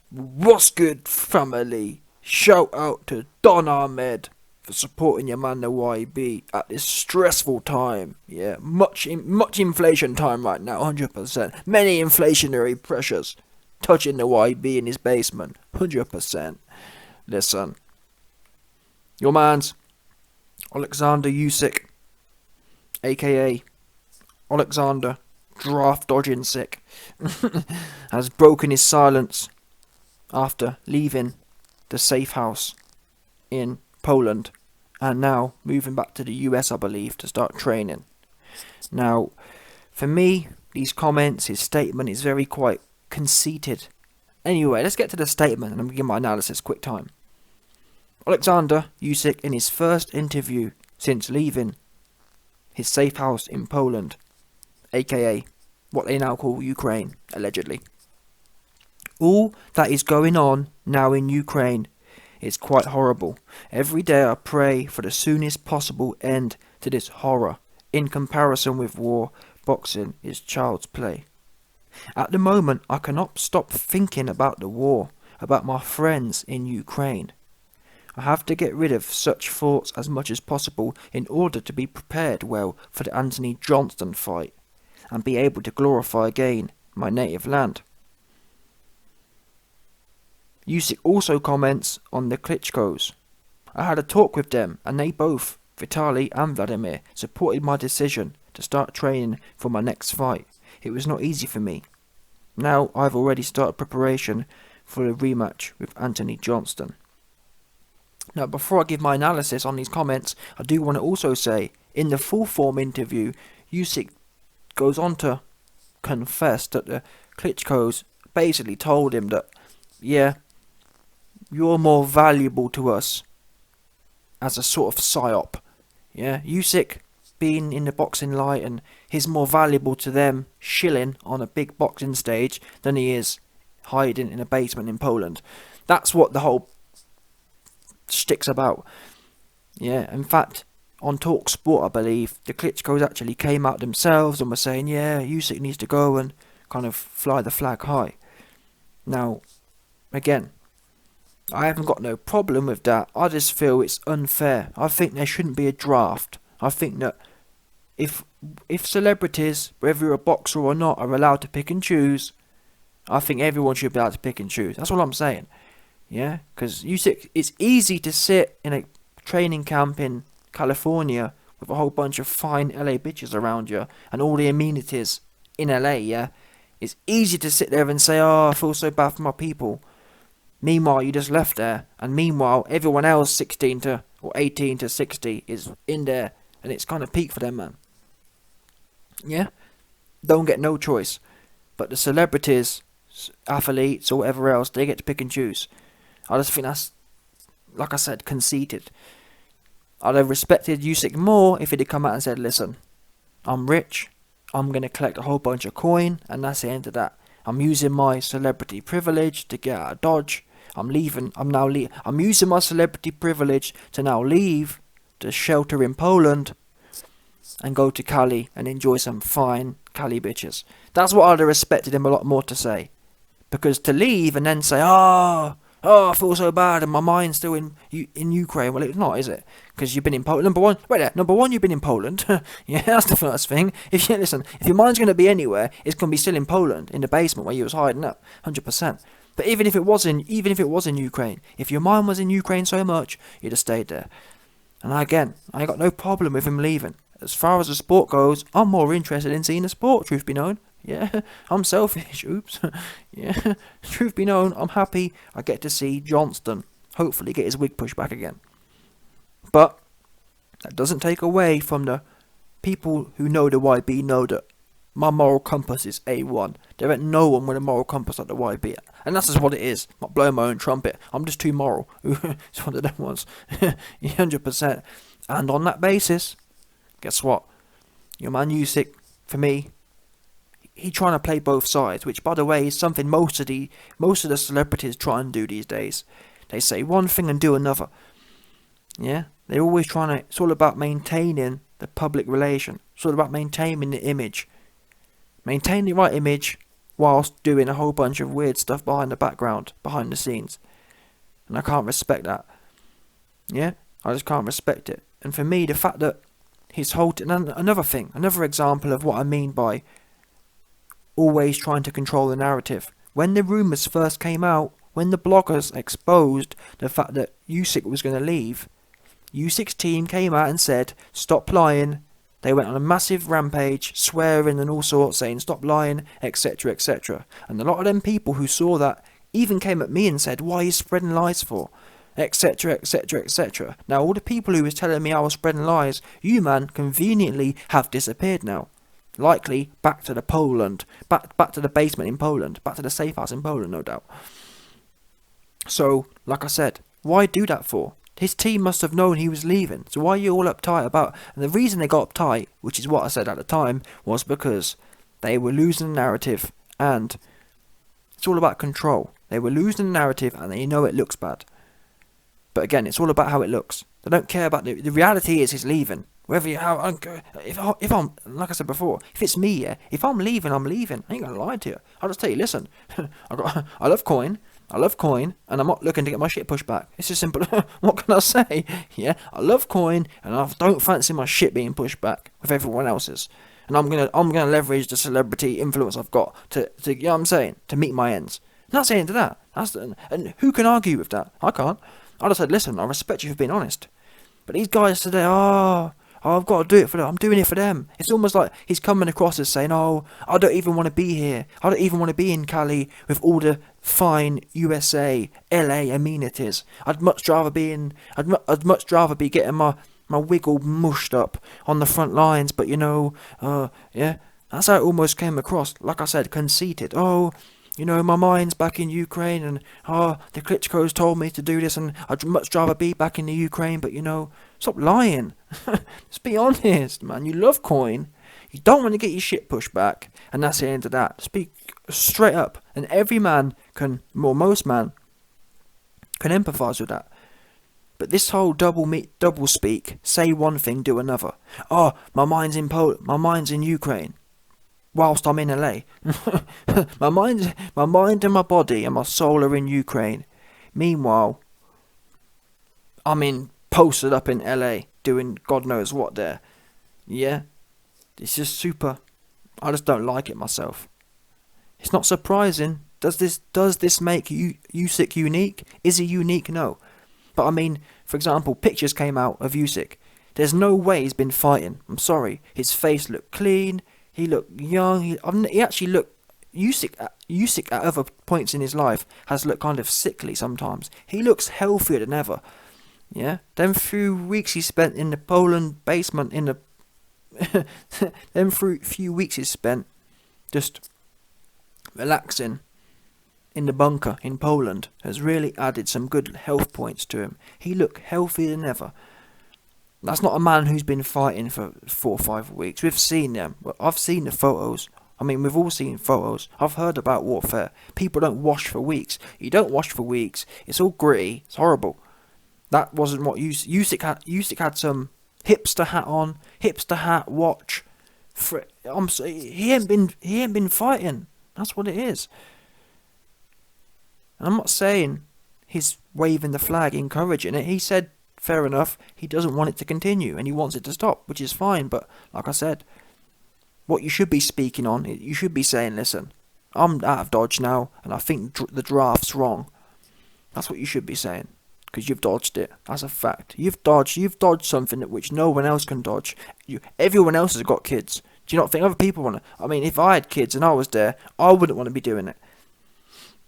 What's good, family? Shout out to Don Ahmed for supporting your man the YB at this stressful time. Yeah, much inflation time right now, 100%. Many inflationary pressures touching the YB in his basement, 100%. Listen, your man's Alexander Usyk, aka Alexander Draft Dodging Sick, has broken his silence after leaving the safe house in Poland and now moving back to the US, I believe, to start training. Now, for me, these comments, his statement is very quite conceited. Anyway, let's get to the statement and I'm going to give my analysis quick time. Alexander Usyk, in his first interview since leaving his safe house in Poland, aka what they now call Ukraine, allegedly. All that is going on now in Ukraine is quite horrible. Every day I pray for the soonest possible end to this horror. In comparison with war, boxing is child's play. At the moment, I cannot stop thinking about the war, about my friends in Ukraine. I have to get rid of such thoughts as much as possible in order to be prepared well for the Anthony Johnson fight and be able to glorify again my native land. Usyk also comments on the Klitschkos. I had a talk with them and they both, Vitaly and Vladimir, supported my decision to start training for my next fight. It was not easy for me. Now I've already started preparation for the rematch with Anthony Johnson. Now before I give my analysis on these comments, I do want to also say, in the full form interview, Usyk goes on to confess that the Klitschkos basically told him that, yeah, you're more valuable to us as a sort of psyop. Yeah, Usyk being in the boxing light and he's more valuable to them shilling on a big boxing stage than he is hiding in a basement in Poland. That's what the whole shtick's about. Yeah, in fact, on Talk Sport, I believe, the Klitschkos actually came out themselves and were saying, yeah, Usyk needs to go and kind of fly the flag high. Now, again, I haven't got no problem with that. I just feel it's unfair. I think there shouldn't be a draft. I think that if celebrities, whether you're a boxer or not, are allowed to pick and choose, I think everyone should be able to pick and choose. That's all I'm saying. Yeah, because it's easy to sit in a training camp in California with a whole bunch of fine LA bitches around you and all the amenities in LA, yeah? It's easy to sit there and say, oh, I feel so bad for my people. Meanwhile, you just left there, and meanwhile, everyone else 16 to or 18 to 60 is in there, and it's kind of peak for them, man. Yeah? Don't get no choice. But the celebrities, athletes, or whatever else, they get to pick and choose. I just think that's, like I said, conceited. I'd have respected Usyk more if he'd have come out and said, listen, I'm rich, I'm going to collect a whole bunch of coin, and that's the end of that. I'm using my celebrity privilege to get out of Dodge. I'm using my celebrity privilege to now leave the shelter in Poland and go to Cali and enjoy some fine Cali bitches. That's what I'd have respected him a lot more to say. Because to leave and then say, I feel so bad and my mind's still in Ukraine. Well, it's not, is it? Because you've been in Poland. Number one, you've been in Poland. Yeah, that's the first thing. If your mind's going to be anywhere, it's going to be still in Poland, in the basement where you was hiding up, 100%. But even if it was in Ukraine, if your mind was in Ukraine so much, you'd have stayed there. And again, I ain't got no problem with him leaving. As far as the sport goes, I'm more interested in seeing the sport, truth be known. Yeah, I'm selfish, oops. Yeah, truth be known, I'm happy I get to see Johnston hopefully get his wig pushed back again. But that doesn't take away from the people who know the YB know that my moral compass is A1. There ain't no one with a moral compass like the YB. And that's just what it is. Not blowing my own trumpet. I'm just too moral. It's one of them ones. 100%. And on that basis, guess what? Your man Usyk, for me, he trying to play both sides, which by the way is something most of the celebrities try and do these days. They say one thing and do another. Yeah? They're always trying to, it's all about maintaining the public relation. It's all about maintaining the image. Maintain the right image whilst doing a whole bunch of weird stuff behind the scenes. And I can't respect that. Yeah? I just can't respect it. And for me, the fact that his whole... another example of what I mean by always trying to control the narrative. When the rumours first came out, when the bloggers exposed the fact that Usyk was going to leave, Usyk's team came out and said, stop lying. They went on a massive rampage, swearing and all sorts, saying stop lying, etc, etc. And a lot of them people who saw that even came at me and said, what are you spreading lies for? Etc, etc, etc. Now all the people who was telling me I was spreading lies, you man, conveniently have disappeared now. Likely back to the Poland, back to the basement in Poland, back to the safe house in Poland, no doubt. So, like I said, why do that for? His team must have known he was leaving, so why are you all uptight about... And the reason they got uptight, which is what I said at the time, was because they were losing the narrative, and it's all about control. They were losing the narrative, and they know it looks bad. But again, it's all about how it looks. They don't care about... The reality is he's leaving. Whether you... If I'm... Like I said before, if it's me, yeah, if I'm leaving, I'm leaving. I ain't gonna lie to you. I'll just tell you, listen, I love coin, and I'm not looking to get my shit pushed back. It's just simple. What can I say? Yeah, I love coin, and I don't fancy my shit being pushed back with everyone else's. And I'm gonna leverage the celebrity influence I've got to you know what I'm saying, to meet my ends. I'm not saying to that. And who can argue with that? I can't. I just said, listen, I respect you for being honest. But these guys today, I've got to do it for them. I'm doing it for them. It's almost like he's coming across as saying, I don't even want to be here. I don't even want to be in Cali with all the fine USA, LA amenities. I'd much rather be getting my wiggle mushed up on the front lines. But yeah, that's how it almost came across. Like I said, conceited. My mind's back in Ukraine, and the Klitschkos told me to do this, and I'd much rather be back in the Ukraine, but stop lying. Just be honest, man. You love coin. You don't want to get your shit pushed back, and that's the end of that. Speak straight up, and every man most man can empathise with that. But this whole double speak, say one thing, do another. My mind's in Poland, my mind's in Ukraine. Whilst I'm in LA. my mind and my body and my soul are in Ukraine. Meanwhile, I'm posted up in LA doing God knows what there. Yeah? It's just super. I just don't like it myself. It's not surprising. Does this make Usyk unique? Is he unique? No. But for example, pictures came out of Usyk. There's no way he's been fighting. I'm sorry. His face looked clean. He looked young. He actually looked... Usyk at other points in his life has looked kind of sickly sometimes. He looks healthier than ever. Yeah? Them few weeks he spent in the Poland basement them few weeks he spent just relaxing in the bunker in Poland has really added some good health points to him. He looked healthier than ever. That's not a man who's been fighting for 4 or 5 weeks. We've seen them. I've seen the photos. We've all seen photos. I've heard about warfare. People don't wash for weeks. You don't wash for weeks. It's all gritty. It's horrible. That wasn't what Usyk had. Usyk had some hipster hat on, hipster hat, watch. He ain't been fighting. That's what it is. And I'm not saying he's waving the flag, encouraging it. He said, fair enough, he doesn't want it to continue and he wants it to stop, which is fine. But like I said, what you should be speaking on, you should be saying, listen, I'm out of dodge now and I think the draft's wrong. That's what you should be saying, because you've dodged it. That's a fact. You've dodged something which no one else can dodge. Everyone else has got kids. Do you not think other people want to? If I had kids and I was there, I wouldn't want to be doing it.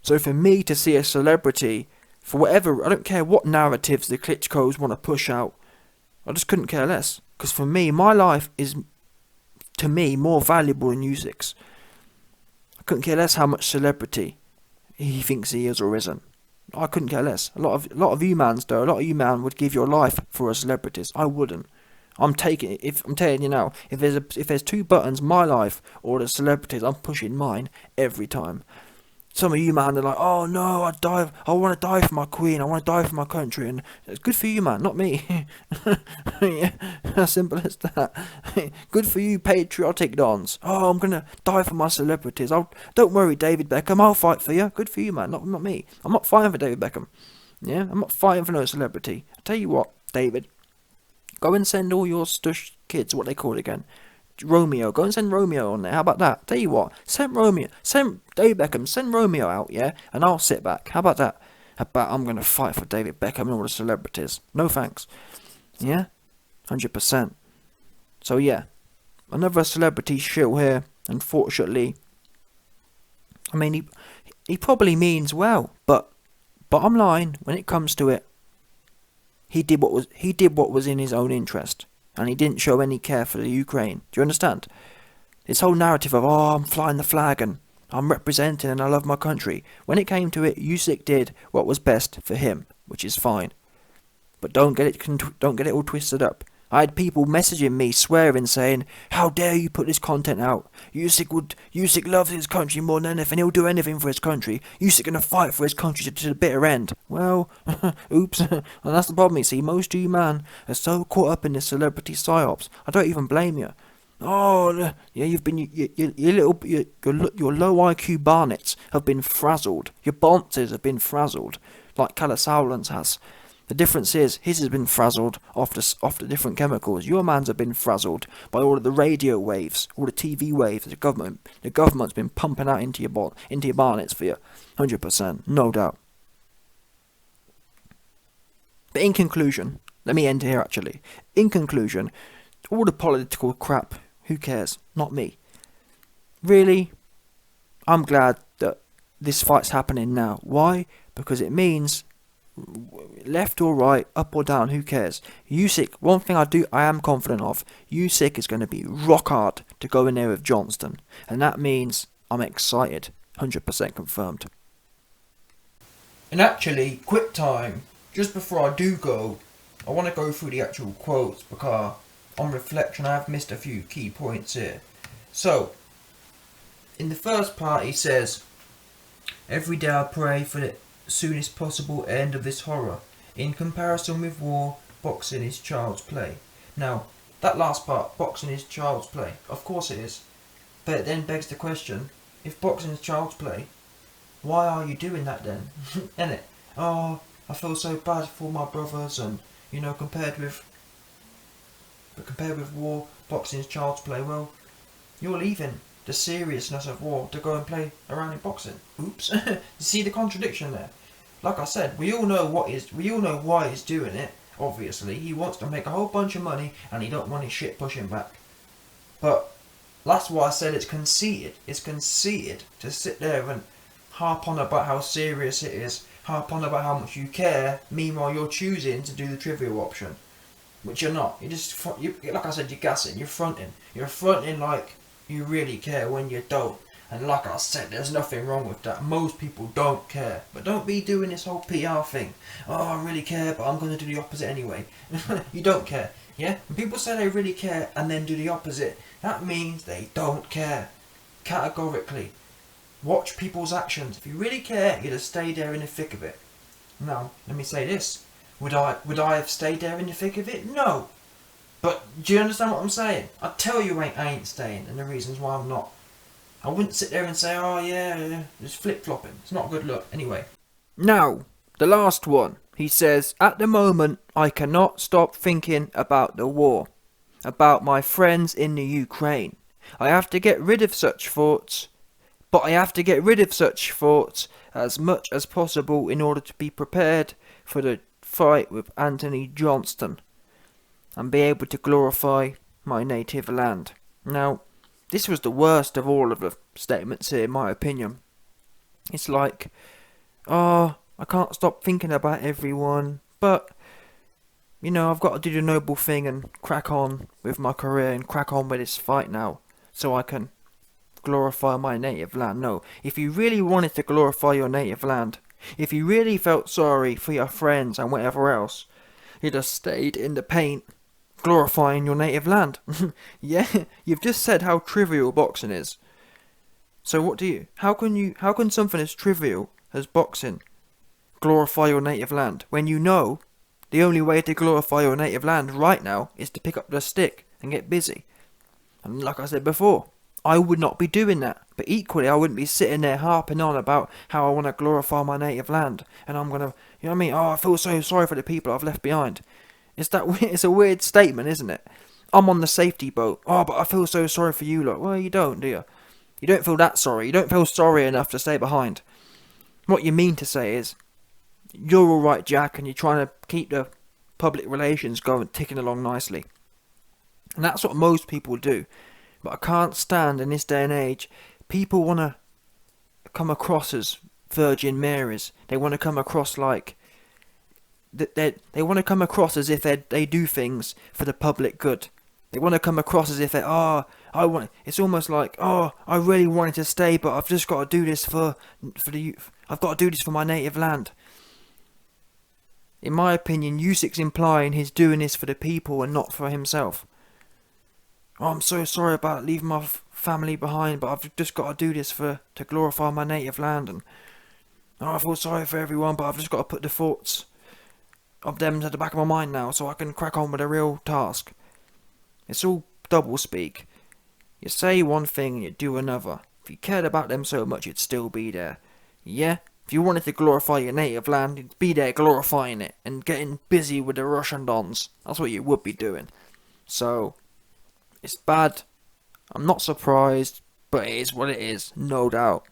So for me to see a celebrity, for whatever, I don't care what narratives the Klitschkos want to push out, I just couldn't care less. Because for me, my life is, to me, more valuable than Usyk's. I couldn't care less how much celebrity he thinks he is or isn't. I couldn't care less. A lot of you mans though, a lot of you man would give your life for a celebrities. I wouldn't. I'm telling you now, if there's 2 buttons, my life or the celebrities, I'm pushing mine every time. some of you, man, are like, oh no, I want to die for my queen, I want to die for my country, and it's good for you, man, not me. Yeah, as simple as that. Good for you, patriotic dons. Oh, I'm gonna die for my celebrities. Don't worry, David Beckham, I'll fight for you. Good for you, man, not me. I'm not fighting for David Beckham. Yeah, I'm not fighting for no celebrity. I tell you what, David, go and send all your stush kids, what they call it again, Romeo. Go and send Romeo on there. How about that? Tell you what, send David Beckham, send Romeo out, yeah, and I'll sit back. How about that? I'm gonna fight for David Beckham and all the celebrities. No thanks. Yeah, 100%. So yeah, another celebrity shill here. Unfortunately, I mean he probably means well, but bottom line, when it comes to it, he did what was in his own interest. And he didn't show any care for the Ukraine. Do you understand? This whole narrative of, oh, I'm flying the flag and I'm representing and I love my country. When it came to it, Usyk did what was best for him, which is fine. But don't get it all twisted up. I had people messaging me, swearing, saying, how dare you put this content out? Usyk loves his country more than anything. He'll do anything for his country. Usyk gonna fight for his country to the bitter end. Well, oops. And that's the problem, you see. Most of you, man, are so caught up in this celebrity psyops. I don't even blame you. Oh, yeah, you've been, your low IQ Barnets have been frazzled. Your Bonces have been frazzled, like Calasowlands has. The difference is, his has been frazzled off the different chemicals. Your man's have been frazzled by all of the radio waves, all the TV waves. The government's been pumping out into your barnets for you, 100%, no doubt. But in conclusion, let me end here actually. In conclusion, all the political crap, who cares? Not me. Really, I'm glad that this fight's happening now. Why? Because it means, left or right, up or down, who cares? Usyk, one thing I am confident of, Usyk is going to be rock hard to go in there with Johnston. And that means I'm excited, 100% confirmed. And actually, quick time, just before I do go, I want to go through the actual quotes because on reflection I have missed a few key points here. So, in the first part he says, every day I pray for the soonest possible end of this horror. In comparison with war, boxing is child's play. Now, that last part, boxing is child's play, of course it is. But it then begs the question, if boxing is child's play, why are you doing that then? Innit? Oh, I feel so bad for my brothers, and compared with war, boxing is child's play. Well, you're leaving the seriousness of war to go and play around in boxing. Oops. You see the contradiction there? Like I said, we all know why he's doing it. Obviously, he wants to make a whole bunch of money, and he don't want his shit pushing back. But that's why I said it's conceited. It's conceited to sit there and harp on about how serious it is, harp on about how much you care. Meanwhile, you're choosing to do the trivial option, which you're not. Like I said, you're gassing. You're fronting. You're fronting like you really care when you don't. And like I said, there's nothing wrong with that. Most people don't care. But don't be doing this whole PR thing. Oh, I really care, but I'm going to do the opposite anyway. You don't care, yeah? When people say they really care and then do the opposite, that means they don't care. Categorically. Watch people's actions. If you really care, you'd have stayed there in the thick of it. Now, let me say this. Would I have stayed there in the thick of it? No. But do you understand what I'm saying? I tell you I ain't staying, and the reasons why I'm not. I wouldn't sit there and say, oh yeah, just flip-flopping. It's not a good look. Anyway. Now, the last one. He says, at the moment, I cannot stop thinking about the war. About my friends in the Ukraine. I have to get rid of such thoughts. But I have to get rid of such thoughts as much as possible in order to be prepared for the fight with Anthony Johnston. And be able to glorify my native land. Now, this was the worst of all of the statements here, in my opinion. It's like, oh, I can't stop thinking about everyone, but, I've got to do the noble thing and crack on with my career and crack on with this fight now, so I can glorify my native land. No, if you really wanted to glorify your native land, if you really felt sorry for your friends and whatever else, you'd have stayed in the paint, glorifying your native land. Yeah, you've just said how trivial boxing is. So what do you? How can something as trivial as boxing glorify your native land when you know the only way to glorify your native land right now is to pick up the stick and get busy? And like I said before, I would not be doing that. But equally, I wouldn't be sitting there harping on about how I want to glorify my native land. And I'm going to, you know what I mean? Oh, I feel so sorry for the people I've left behind. It's a weird statement, isn't it? I'm on the safety boat. Oh, but I feel so sorry for you lot. Well, you don't, do you? You don't feel that sorry. You don't feel sorry enough to stay behind. What you mean to say is, you're alright, Jack, and you're trying to keep the public relations going, ticking along nicely. And that's what most people do. But I can't stand in this day and age, people want to come across as Virgin Marys. They want to come across like they want to come across as if they do things for the public good. They want to come across as if it's almost like, oh, I really wanted to stay, but I've just got to do this for the youth. I've got to do this for my native land. In my opinion, Usyk's implying he's doing this for the people and not for himself. Oh, I'm so sorry about leaving my family behind, but I've just got to do this to glorify my native land. And I feel sorry for everyone, but I've just got to put the thoughts of them to the back of my mind now so I can crack on with the real task. It's all double-speak. You say one thing and you do another. If you cared about them so much, you'd still be there. Yeah? If you wanted to glorify your native land, you'd be there glorifying it and getting busy with the Russian dons. That's what you would be doing. So, it's bad. I'm not surprised, but it is what it is, no doubt.